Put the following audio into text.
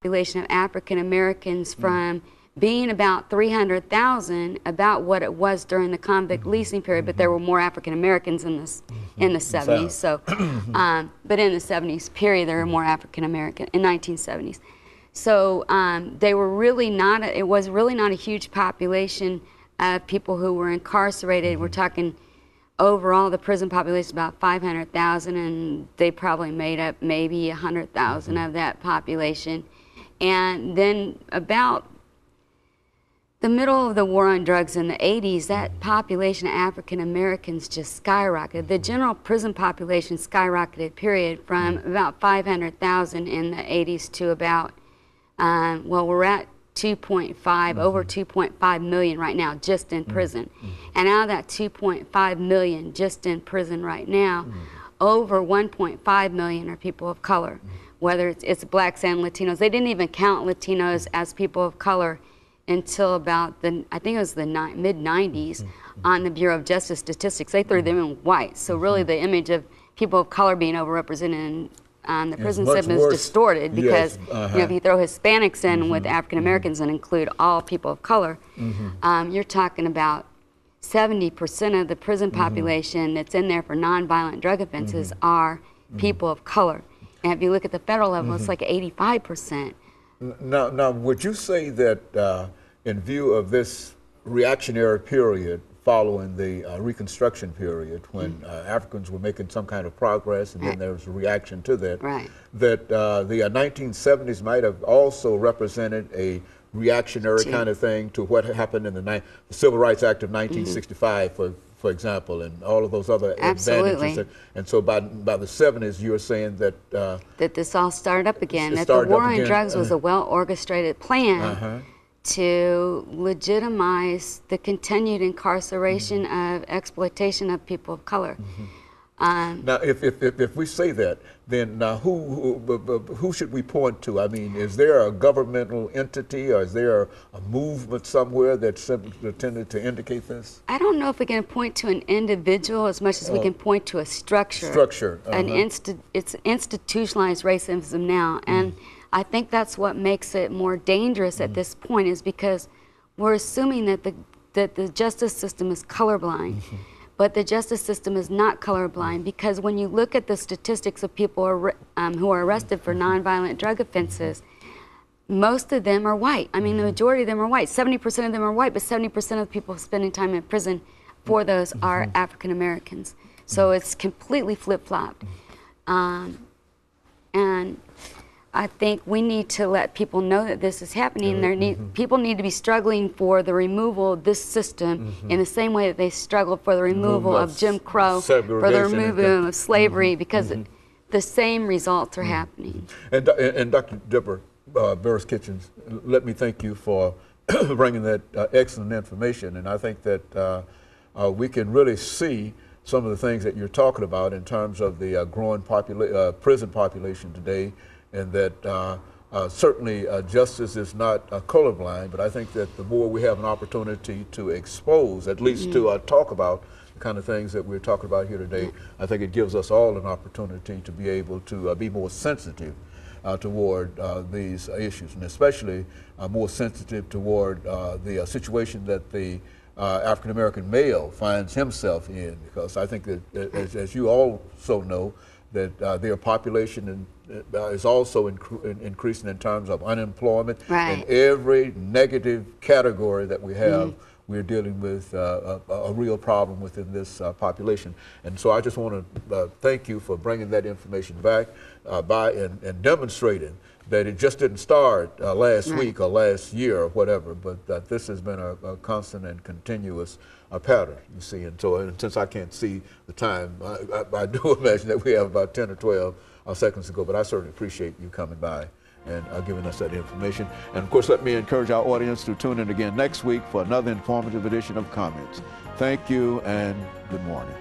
population of African Americans from being about 300,000, about what it was during the convict leasing period, but there were more African Americans in the 70s. So, but in the 70s period, there were more African American in 1970s. So they were really not. It was really not a huge population of people who were incarcerated. We're talking overall the prison population is about 500,000, and they probably made up maybe 100,000 of that population. And then about the middle of the war on drugs in the 80s, that population of African Americans just skyrocketed. The general prison population skyrocketed, period, from about 500,000 in the 80s to about, well, we're at 2.5, over 2.5 million right now just in prison. And out of that 2.5 million just in prison right now, over 1.5 million are people of color, whether it's blacks and Latinos. They didn't even count Latinos as people of color until about the, I think it was the mid-90s on the Bureau of Justice Statistics. They threw them in white. So really the image of people of color being overrepresented in the prison system is distorted because you know, if you throw Hispanics in with African Americans and include all people of color, you're talking about 70% of the prison population that's in there for nonviolent drug offenses are people of color. And if you look at the federal level, it's like 85%. Now, would you say that in view of this reactionary period following the Reconstruction period, when Africans were making some kind of progress and then there was a reaction to that, that the 1970s might have also represented a reactionary kind of thing to what happened in the Civil Rights Act of 1965, for example, and all of those other advantages. And so by the 70s, you were saying that that this all started up again, that the war on drugs was a well-orchestrated plan to legitimize the continued incarceration of exploitation of people of color. Now, if we say that, then who should we point to? I mean, is there a governmental entity, or is there a movement somewhere that's intended to indicate this? I don't know if we can point to an individual as much as we can point to a structure. It's institutionalized racism now, and I think that's what makes it more dangerous at this point, is because we're assuming that the justice system is colorblind. But the justice system is not colorblind, because when you look at the statistics of people who are arrested for nonviolent drug offenses, most of them are white. I mean, the majority of them are white. 70% of them are white, but 70% of the people spending time in prison for those are African Americans. So it's completely flip-flopped. And I think we need to let people know that this is happening. People need to be struggling for the removal of this system in the same way that they struggled for the removal of Jim Crow, for the removal of slavery, because the same results are happening. And Dr. DeBurris-Kitchen, let me thank you for bringing that excellent information. And I think that we can really see some of the things that you're talking about in terms of the growing prison population today, and that certainly justice is not colorblind, but I think that the more we have an opportunity to expose, at least to talk about the kind of things that we're talking about here today, I think it gives us all an opportunity to be able to be more sensitive toward these issues, and especially more sensitive toward the situation that the African American male finds himself in, because I think that, as you also know, that their population is also increasing in terms of unemployment. In every negative category that we have, we're dealing with a real problem within this population. And so I just want to thank you for bringing that information back and demonstrating that it just didn't start last week or last year or whatever, but that this has been a constant and continuous pattern, you see. And so, and since I can't see the time, I do imagine that we have about 10 or 12 seconds to go, but I certainly appreciate you coming by and giving us that information. And of course, let me encourage our audience to tune in again next week for another informative edition of Comments. Thank you and good morning.